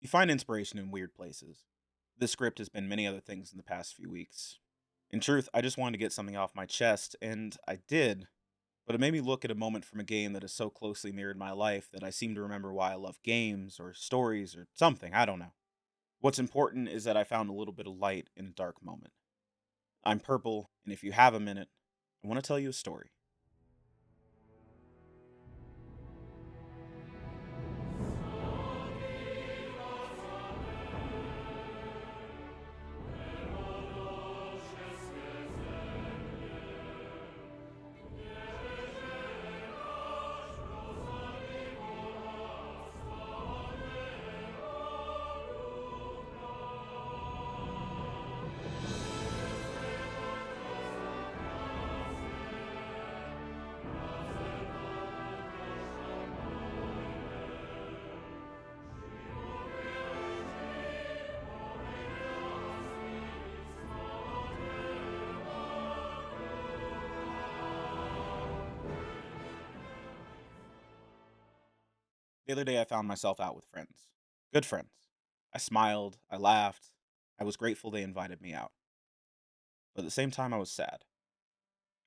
You find inspiration in weird places. This script has been many other things in the past few weeks. In truth, I just wanted to get something off my chest, and I did, but it made me look at a moment from a game that has so closely mirrored my life that I seem to remember why I love games, or stories, or something, I don't know. What's important is that I found a little bit of light in a dark moment. I'm Purple, and if you have a minute, I want to tell you a story. The other day, I found myself out with friends. Good friends. I smiled, I laughed, I was grateful they invited me out. But at the same time, I was sad.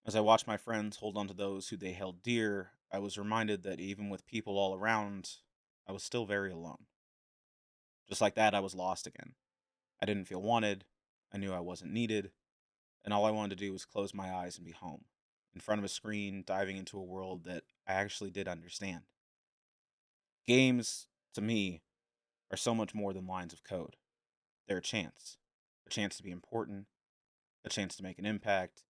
As I watched my friends hold on to those who they held dear, I was reminded that even with people all around, I was still very alone. Just like that, I was lost again. I didn't feel wanted, I knew I wasn't needed, and all I wanted to do was close my eyes and be home, in front of a screen, diving into a world that I actually did understand. Games, to me, are so much more than lines of code. They're a chance to be important, a chance to make an impact,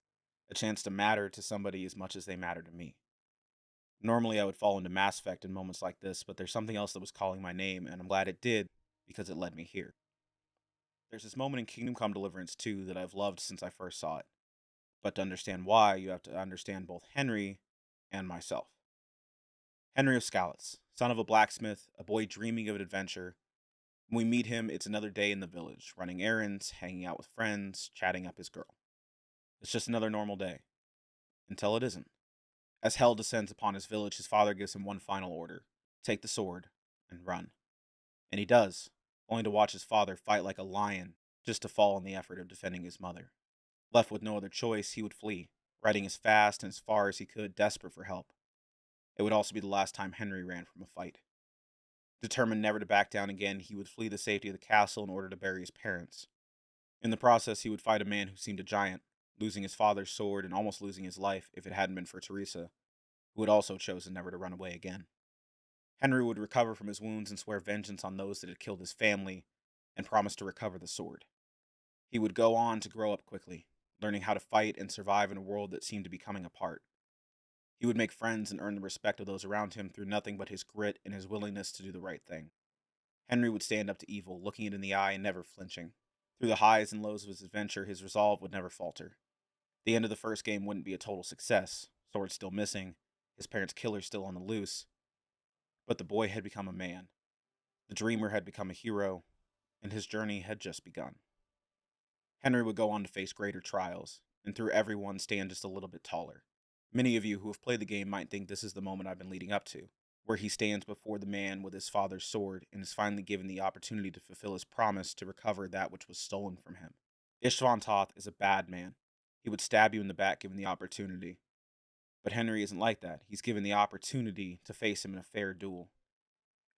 a chance to matter to somebody as much as they matter to me. Normally, I would fall into Mass Effect in moments like this, but there's something else that was calling my name, and I'm glad it did because it led me here. There's this moment in Kingdom Come Deliverance 2 that I've loved since I first saw it. But to understand why, you have to understand both Henry and myself. Henry of Skalitz, son of a blacksmith, a boy dreaming of an adventure. When we meet him, it's another day in the village, running errands, hanging out with friends, chatting up his girl. It's just another normal day. Until it isn't. As hell descends upon his village, his father gives him one final order: take the sword and run. And he does, only to watch his father fight like a lion just to fall in the effort of defending his mother. Left with no other choice, he would flee, riding as fast and as far as he could, desperate for help. It would also be the last time Henry ran from a fight. Determined never to back down again, he would flee the safety of the castle in order to bury his parents. In the process, he would fight a man who seemed a giant, losing his father's sword and almost losing his life if it hadn't been for Teresa, who had also chosen never to run away again. Henry would recover from his wounds and swear vengeance on those that had killed his family, and promise to recover the sword. He would go on to grow up quickly, learning how to fight and survive in a world that seemed to be coming apart. He would make friends and earn the respect of those around him through nothing but his grit and his willingness to do the right thing. Henry would stand up to evil, looking it in the eye and never flinching. Through the highs and lows of his adventure, his resolve would never falter. The end of the first game wouldn't be a total success, sword still missing, his parents' killer still on the loose, but the boy had become a man. The dreamer had become a hero, and his journey had just begun. Henry would go on to face greater trials, and through every one stand just a little bit taller. Many of you who have played the game might think this is the moment I've been leading up to, where he stands before the man with his father's sword and is finally given the opportunity to fulfill his promise to recover that which was stolen from him. Istvan Toth is a bad man. He would stab you in the back given the opportunity. But Henry isn't like that. He's given the opportunity to face him in a fair duel.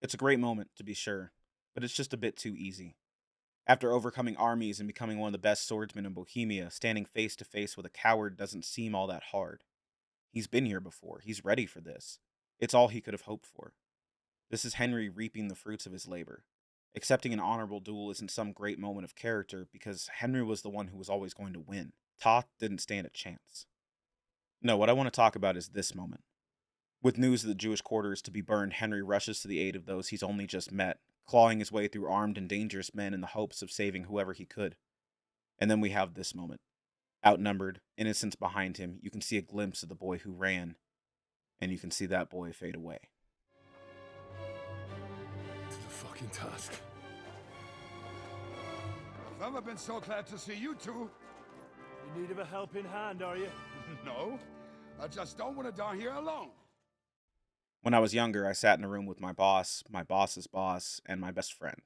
It's a great moment, to be sure, but it's just a bit too easy. After overcoming armies and becoming one of the best swordsmen in Bohemia, standing face to face with a coward doesn't seem all that hard. He's been here before. He's ready for this. It's all he could have hoped for. This is Henry reaping the fruits of his labor. Accepting an honorable duel isn't some great moment of character because Henry was the one who was always going to win. Toth didn't stand a chance. No, what I want to talk about is this moment. With news of the Jewish quarter is to be burned, Henry rushes to the aid of those he's only just met, clawing his way through armed and dangerous men in the hopes of saving whoever he could. And then we have this moment. Outnumbered, innocence behind him, you can see a glimpse of the boy who ran, and you can see that boy fade away. To the fucking task. Never been so glad to see you two. In need of a helping hand, are you? No, I just don't want to die here alone. When I was younger, I sat in a room with my boss, my boss's boss, and my best friend.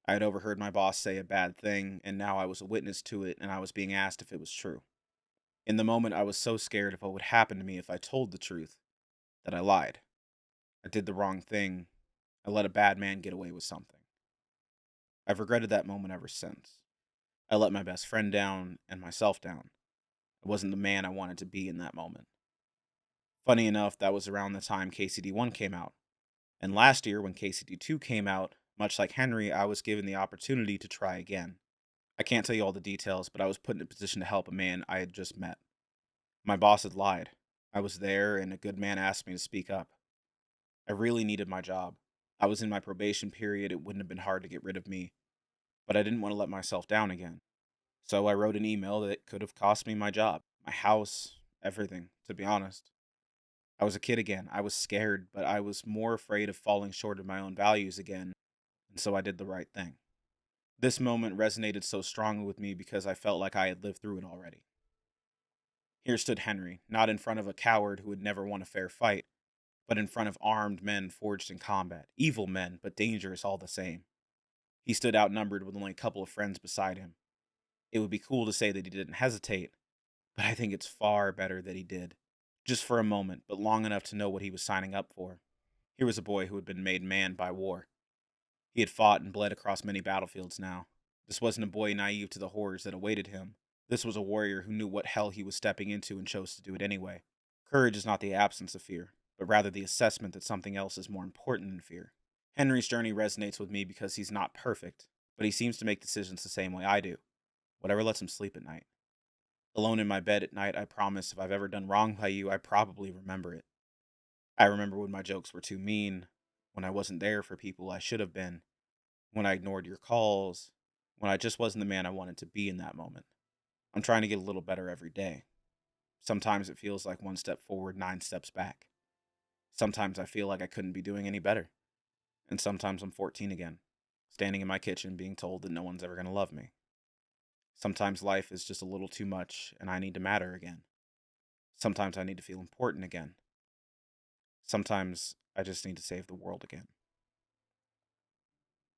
I had overheard my boss say a bad thing, and now I was a witness to it, and I was being asked if it was true. In the moment, I was so scared of what would happen to me if I told the truth that I lied. I did the wrong thing. I let a bad man get away with something. I've regretted that moment ever since. I let my best friend down and myself down. I wasn't the man I wanted to be in that moment. Funny enough, that was around the time KCD1 came out. And last year, when KCD2 came out, much like Henry, I was given the opportunity to try again. I can't tell you all the details, but I was put in a position to help a man I had just met. My boss had lied. I was there, and a good man asked me to speak up. I really needed my job. I was in my probation period. It wouldn't have been hard to get rid of me, but I didn't want to let myself down again. So I wrote an email that could have cost me my job, my house, everything, to be honest. I was a kid again. I was scared, but I was more afraid of falling short of my own values again, and so I did the right thing. This moment resonated so strongly with me because I felt like I had lived through it already. Here stood Henry, not in front of a coward who would never won a fair fight, but in front of armed men forged in combat, evil men, but dangerous all the same. He stood outnumbered with only a couple of friends beside him. It would be cool to say that he didn't hesitate, but I think it's far better that he did. Just for a moment, but long enough to know what he was signing up for. Here was a boy who had been made man by war. He had fought and bled across many battlefields now. This wasn't a boy naive to the horrors that awaited him. This was a warrior who knew what hell he was stepping into and chose to do it anyway. Courage is not the absence of fear, but rather the assessment that something else is more important than fear. Henry's journey resonates with me because he's not perfect, but he seems to make decisions the same way I do. Whatever lets him sleep at night. Alone in my bed at night, I promise if I've ever done wrong by you, I probably remember it. I remember when my jokes were too mean, when I wasn't there for people I should have been, when I ignored your calls, when I just wasn't the man I wanted to be in that moment. I'm trying to get a little better every day. Sometimes it feels like one step forward, 9 steps back. Sometimes I feel like I couldn't be doing any better. And sometimes I'm 14 again, standing in my kitchen being told that no one's ever going to love me. Sometimes life is just a little too much and I need to matter again. Sometimes I need to feel important again. Sometimes I just need to save the world again.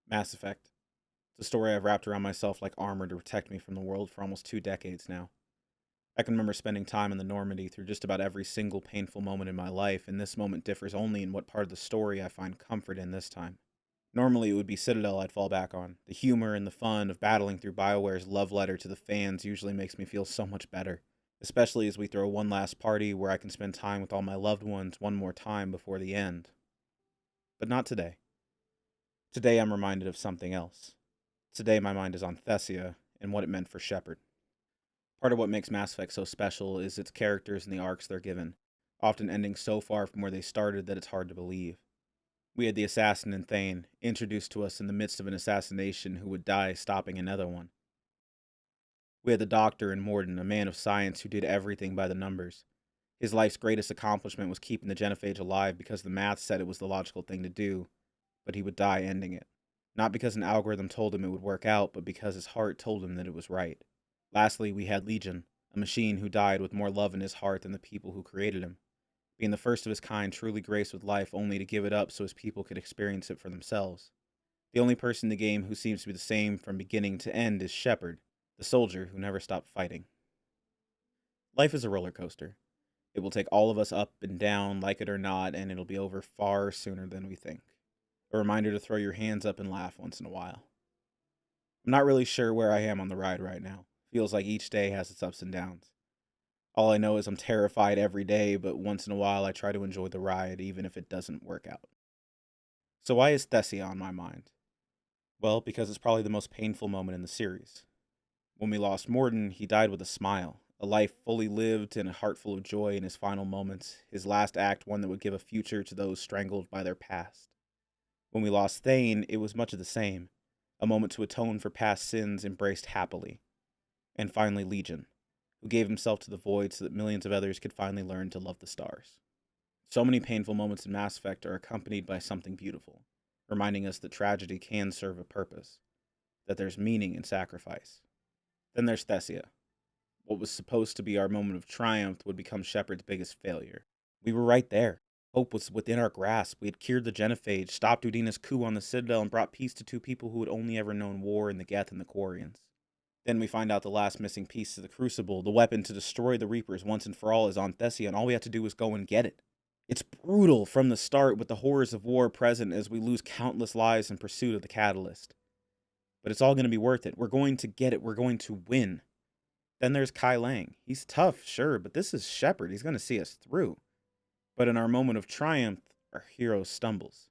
Mass Effect. It's a story I've wrapped around myself like armor to protect me from the world for almost 2 decades now. I can remember spending time in the Normandy through just about every single painful moment in my life, and this moment differs only in what part of the story I find comfort in this time. Normally, it would be Citadel I'd fall back on. The humor and the fun of battling through BioWare's love letter to the fans usually makes me feel so much better, especially as we throw one last party where I can spend time with all my loved ones one more time before the end. But not today. Today I'm reminded of something else. Today my mind is on Thessia and what it meant for Shepard. Part of what makes Mass Effect so special is its characters and the arcs they're given, often ending so far from where they started that it's hard to believe. We had the assassin in Thane, introduced to us in the midst of an assassination who would die stopping another one. We had the doctor in Mordin, a man of science who did everything by the numbers. His life's greatest accomplishment was keeping the genophage alive because the math said it was the logical thing to do, but he would die ending it. Not because an algorithm told him it would work out, but because his heart told him that it was right. Lastly, we had Legion, a machine who died with more love in his heart than the people who created him. Being the first of his kind, truly graced with life only to give it up so his people could experience it for themselves. The only person in the game who seems to be the same from beginning to end is Shepard, the soldier who never stopped fighting. Life is a roller coaster. It will take all of us up and down, like it or not, and it'll be over far sooner than we think. A reminder to throw your hands up and laugh once in a while. I'm not really sure where I am on the ride right now. Feels like each day has its ups and downs. All I know is I'm terrified every day, but once in a while I try to enjoy the ride, even if it doesn't work out. So why is Thessia on my mind? Well, because it's probably the most painful moment in the series. When we lost Mordin, he died with a smile, a life fully lived and a heart full of joy in his final moments, his last act one that would give a future to those strangled by their past. When we lost Thane, it was much of the same, a moment to atone for past sins embraced happily. And finally Legion, who gave himself to the void so that millions of others could finally learn to love the stars. So many painful moments in Mass Effect are accompanied by something beautiful, reminding us that tragedy can serve a purpose, that there's meaning in sacrifice. Then there's Thessia. What was supposed to be our moment of triumph would become Shepard's biggest failure. We were right there. Hope was within our grasp. We had cured the genophage, stopped Udina's coup on the Citadel, and brought peace to two people who had only ever known war in the Geth and the Quarians. Then we find out the last missing piece to the Crucible, the weapon to destroy the Reapers once and for all, is on Thessia, and all we have to do is go and get it. It's brutal from the start, with the horrors of war present as we lose countless lives in pursuit of the catalyst. But it's all going to be worth it. We're going to get it. We're going to win. Then there's Kai Lang. He's tough, sure, but this is Shepard. He's going to see us through. But in our moment of triumph, our hero stumbles.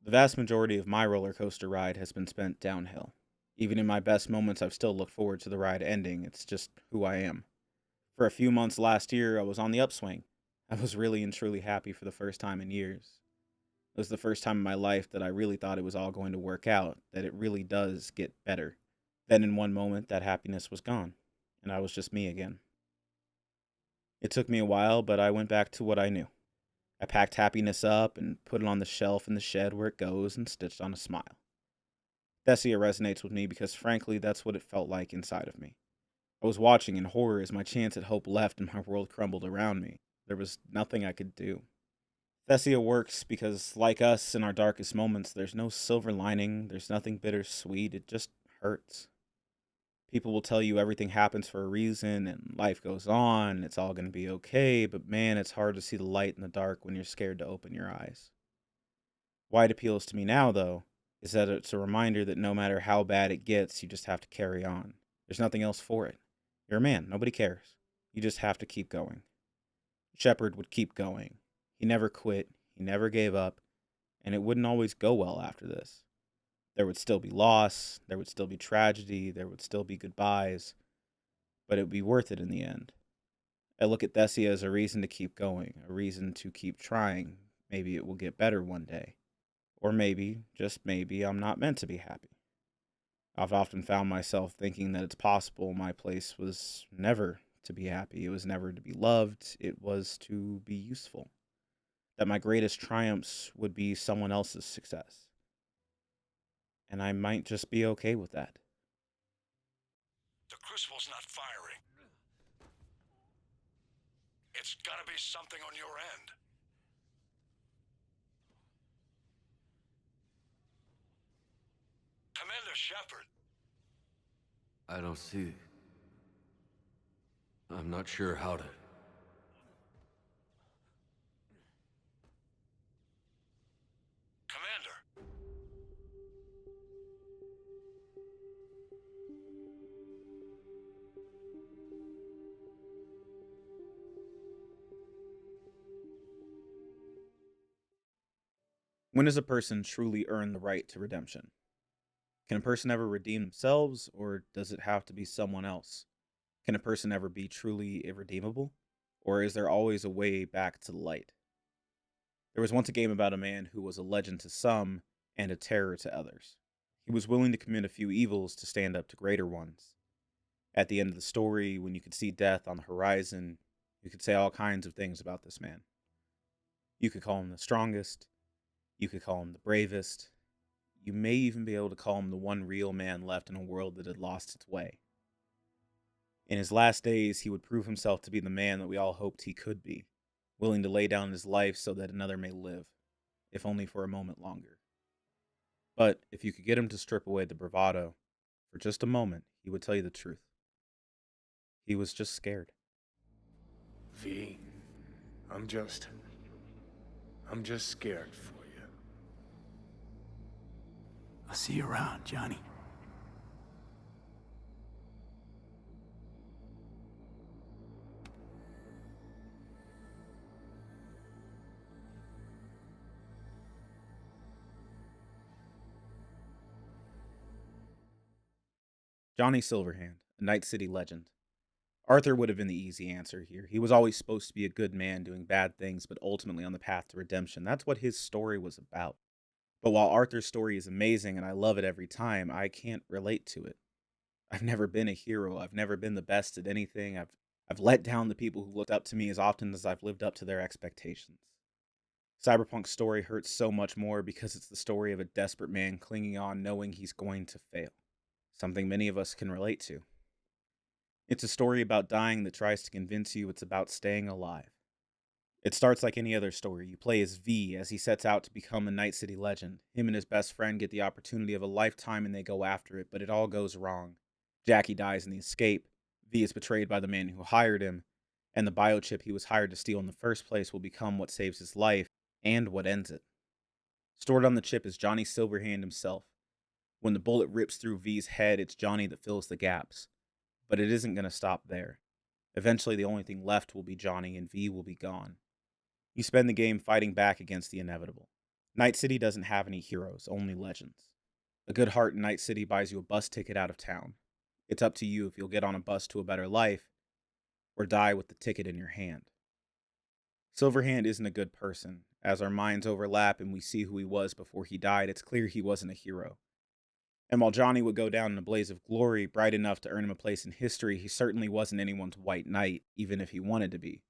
The vast majority of my roller coaster ride has been spent downhill. Even in my best moments, I've still looked forward to the ride ending. It's just who I am. For a few months last year, I was on the upswing. I was really and truly happy for the first time in years. It was the first time in my life that I really thought it was all going to work out, that it really does get better. Then in one moment, that happiness was gone, and I was just me again. It took me a while, but I went back to what I knew. I packed happiness up and put it on the shelf in the shed where it goes and stitched on a smile. Thessia resonates with me because frankly, that's what it felt like inside of me. I was watching in horror as my chance at hope left and my world crumbled around me. There was nothing I could do. Thessia works because, like us in our darkest moments, there's no silver lining, there's nothing bittersweet, it just hurts. People will tell you everything happens for a reason and life goes on, it's all going to be okay, but man, it's hard to see the light in the dark when you're scared to open your eyes. Why it appeals to me now, though, is that it's a reminder that no matter how bad it gets, you just have to carry on. There's nothing else for it. You're a man, nobody cares. You just have to keep going. Shepard would keep going. He never quit, he never gave up, and it wouldn't always go well after this. There would still be loss, there would still be tragedy, there would still be goodbyes, but it would be worth it in the end. I look at Thessia as a reason to keep going, a reason to keep trying. Maybe it will get better one day. Or maybe, just maybe, I'm not meant to be happy. I've often found myself thinking that it's possible my place was never to be happy, it was never to be loved, it was to be useful. That my greatest triumphs would be someone else's success. And I might just be okay with that. The Crucible's not firing. It's gotta be something on your end. Commander Shepard. I don't see. I'm not sure how to. Commander. When does a person truly earn the right to redemption? Can a person ever redeem themselves, or does it have to be someone else? Can a person ever be truly irredeemable? Or is there always a way back to the light? There was once a game about a man who was a legend to some and a terror to others. He was willing to commit a few evils to stand up to greater ones. At the end of the story, when you could see death on the horizon, you could say all kinds of things about this man. You could call him the strongest, you could call him the bravest, you may even be able to call him the one real man left in a world that had lost its way. In his last days, he would prove himself to be the man that we all hoped he could be, willing to lay down his life so that another may live, if only for a moment longer. But if you could get him to strip away the bravado, for just a moment, he would tell you the truth. He was just scared. V, I'm just scared for you. I'll see you around, Johnny. Johnny Silverhand, a Night City legend. Arthur would have been the easy answer here. He was always supposed to be a good man doing bad things, but ultimately on the path to redemption. That's what his story was about. But while Arthur's story is amazing and I love it every time, I can't relate to it. I've never been a hero. I've never been the best at anything. I've let down the people who looked up to me as often as I've lived up to their expectations. Cyberpunk's story hurts so much more because it's the story of a desperate man clinging on knowing he's going to fail. Something many of us can relate to. It's a story about dying that tries to convince you it's about staying alive. It starts like any other story. You play as V as he sets out to become a Night City legend. Him and his best friend get the opportunity of a lifetime and they go after it, but it all goes wrong. Jackie dies in the escape. V is betrayed by the man who hired him, and the biochip he was hired to steal in the first place will become what saves his life and what ends it. Stored on the chip is Johnny Silverhand himself. When the bullet rips through V's head, it's Johnny that fills the gaps. But it isn't going to stop there. Eventually, the only thing left will be Johnny, and V will be gone. You spend the game fighting back against the inevitable. Night City doesn't have any heroes, only legends. A good heart in Night City buys you a bus ticket out of town. It's up to you if you'll get on a bus to a better life, or die with the ticket in your hand. Silverhand isn't a good person. As our minds overlap and we see who he was before he died, it's clear he wasn't a hero. And while Johnny would go down in a blaze of glory, bright enough to earn him a place in history, he certainly wasn't anyone's white knight, even if he wanted to be.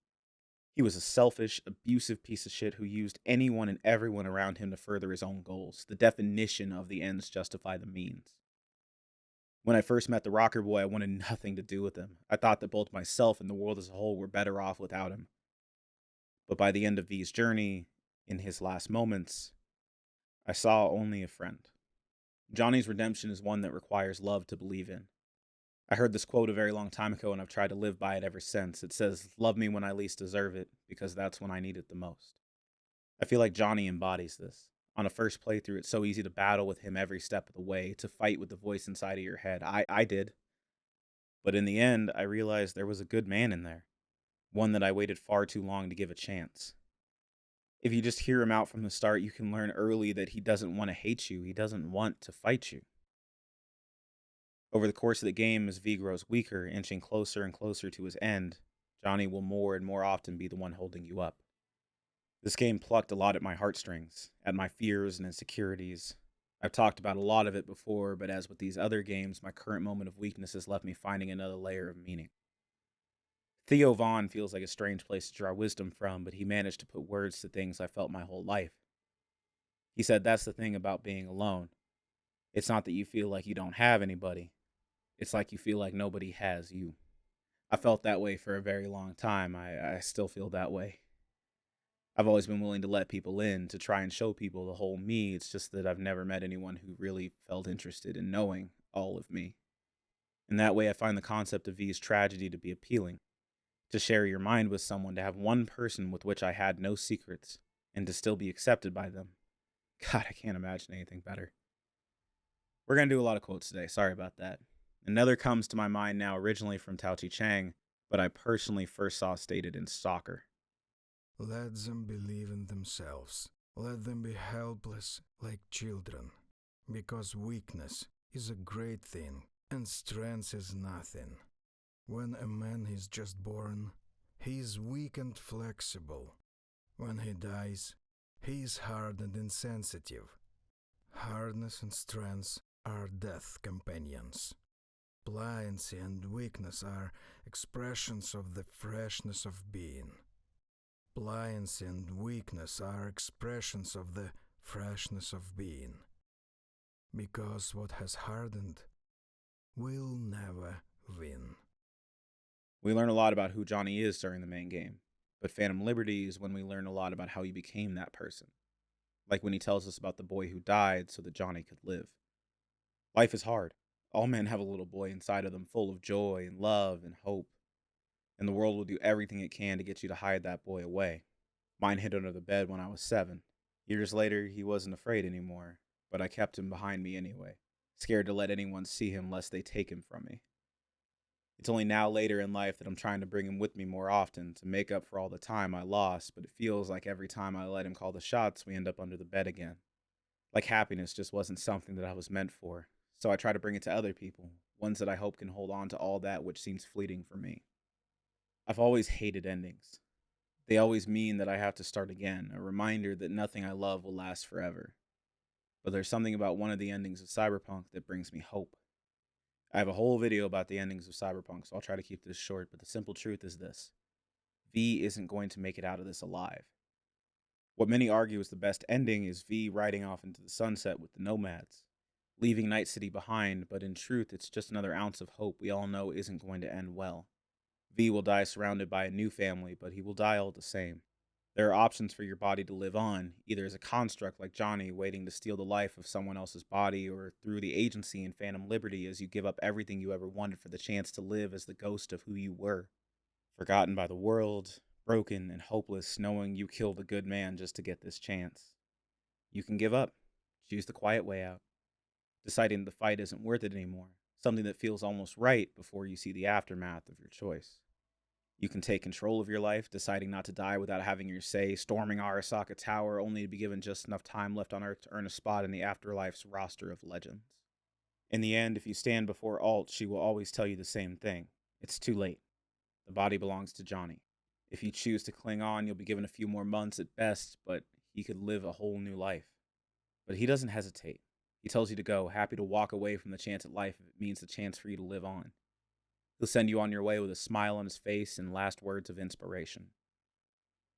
He was a selfish, abusive piece of shit who used anyone and everyone around him to further his own goals. The definition of the ends justify the means. When I first met the Rocker Boy, I wanted nothing to do with him. I thought that both myself and the world as a whole were better off without him. But by the end of V's journey, in his last moments, I saw only a friend. Johnny's redemption is one that requires love to believe in. I heard this quote a very long time ago, and I've tried to live by it ever since. It says, "Love me when I least deserve it, because that's when I need it the most." I feel like Johnny embodies this. On a first playthrough, it's so easy to battle with him every step of the way, to fight with the voice inside of your head. I did. But in the end, I realized there was a good man in there. One that I waited far too long to give a chance. If you just hear him out from the start, you can learn early that he doesn't want to hate you. He doesn't want to fight you. Over the course of the game, as V grows weaker, inching closer and closer to his end, Johnny will more and more often be the one holding you up. This game plucked a lot at my heartstrings, at my fears and insecurities. I've talked about a lot of it before, but as with these other games, my current moment of weakness has left me finding another layer of meaning. Theo Vaughn feels like a strange place to draw wisdom from, but he managed to put words to things I felt my whole life. He said that's the thing about being alone. It's not that you feel like you don't have anybody. It's like you feel like nobody has you. I felt that way for a very long time. I still feel that way. I've always been willing to let people in, to try and show people the whole me. It's just that I've never met anyone who really felt interested in knowing all of me. In that way, I find the concept of V's tragedy to be appealing. To share your mind with someone, to have one person with which I had no secrets, and to still be accepted by them. God, I can't imagine anything better. We're going to do a lot of quotes today. Sorry about that. Another comes to my mind now, originally from Tao Chi Chang, but I personally first saw stated in Stalker. Let them believe in themselves. Let them be helpless like children. Because weakness is a great thing, and strength is nothing. When a man is just born, he is weak and flexible. When he dies, he is hard and insensitive. Hardness and strength are death companions. Pliancy and weakness are expressions of the freshness of being. Pliancy and weakness are expressions of the freshness of being. Because what has hardened will never win. We learn a lot about who Johnny is during the main game, but Phantom Liberty is when we learn a lot about how he became that person. Like when he tells us about the boy who died so that Johnny could live. Life is hard. All men have a little boy inside of them full of joy and love and hope. And the world will do everything it can to get you to hide that boy away. Mine hid under the bed when I was 7. Years later, he wasn't afraid anymore, but I kept him behind me anyway, scared to let anyone see him lest they take him from me. It's only now later in life that I'm trying to bring him with me more often to make up for all the time I lost, but it feels like every time I let him call the shots, we end up under the bed again. Like happiness just wasn't something that I was meant for, so I try to bring it to other people, ones that I hope can hold on to all that which seems fleeting for me. I've always hated endings. They always mean that I have to start again, a reminder that nothing I love will last forever. But there's something about one of the endings of Cyberpunk that brings me hope. I have a whole video about the endings of Cyberpunk, so I'll try to keep this short, but the simple truth is this. V isn't going to make it out of this alive. What many argue is the best ending is V riding off into the sunset with the Nomads, leaving Night City behind, but in truth, it's just another ounce of hope we all know isn't going to end well. V will die surrounded by a new family, but he will die all the same. There are options for your body to live on, either as a construct like Johnny waiting to steal the life of someone else's body, or through the agency and phantom liberty as you give up everything you ever wanted for the chance to live as the ghost of who you were. Forgotten by the world, broken and hopeless, knowing you killed a good man just to get this chance. You can give up, choose the quiet way out, deciding the fight isn't worth it anymore, something that feels almost right before you see the aftermath of your choice. You can take control of your life, deciding not to die without having your say, storming Arasaka Tower only to be given just enough time left on Earth to earn a spot in the afterlife's roster of legends. In the end, if you stand before Alt, she will always tell you the same thing. It's too late. The body belongs to Johnny. If you choose to cling on, you'll be given a few more months at best, but he could live a whole new life. But he doesn't hesitate. He tells you to go, happy to walk away from the chance at life if it means the chance for you to live on. He'll send you on your way with a smile on his face and last words of inspiration.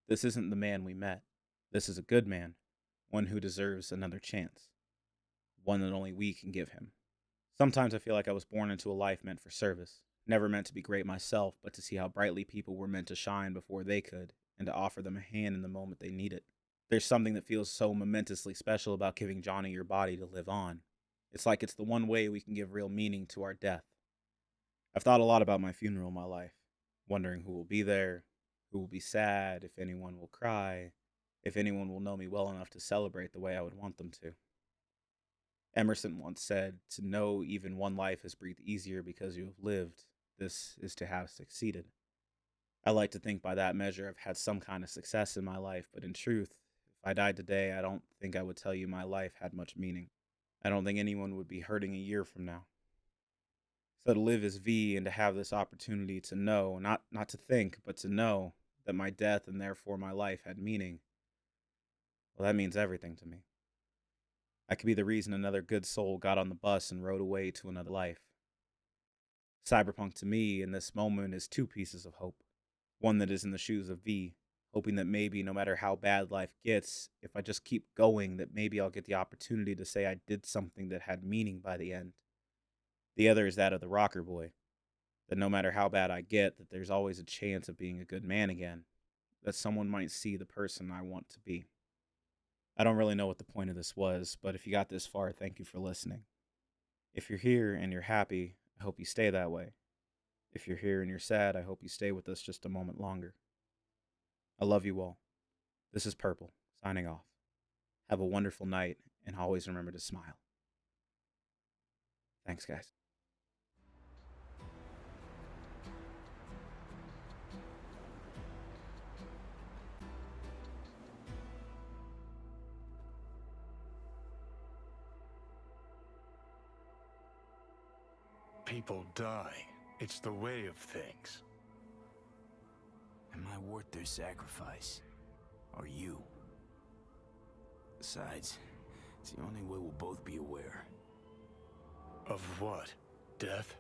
This isn't the man we met. This is a good man, one who deserves another chance, one that only we can give him. Sometimes I feel like I was born into a life meant for service, never meant to be great myself, but to see how brightly people were meant to shine before they could, and to offer them a hand in the moment they need it. There's something that feels so momentously special about giving Johnny your body to live on. It's like it's the one way we can give real meaning to our death. I've thought a lot about my funeral in my life, wondering who will be there, who will be sad, if anyone will cry, if anyone will know me well enough to celebrate the way I would want them to. Emerson once said, "To know even one life has breathed easier because you have lived, this is to have succeeded." I like to think by that measure I've had some kind of success in my life, but in truth, if I died today, I don't think I would tell you my life had much meaning. I don't think anyone would be hurting a year from now. So to live as V and to have this opportunity to know, not to think, but to know that my death and therefore my life had meaning, well, that means everything to me. I could be the reason another good soul got on the bus and rode away to another life. Cyberpunk to me in this moment is two pieces of hope. One that is in the shoes of V, hoping that maybe no matter how bad life gets, if I just keep going, that maybe I'll get the opportunity to say I did something that had meaning by the end. The other is that of the rocker boy, that no matter how bad I get, that there's always a chance of being a good man again, that someone might see the person I want to be. I don't really know what the point of this was, but if you got this far, thank you for listening. If you're here and you're happy, I hope you stay that way. If you're here and you're sad, I hope you stay with us just a moment longer. I love you all. This is Purple, signing off. Have a wonderful night, and always remember to smile. Thanks, guys. People die. It's the way of things. Am I worth their sacrifice? Or you? Besides, it's the only way we'll both be aware. Of what? Death?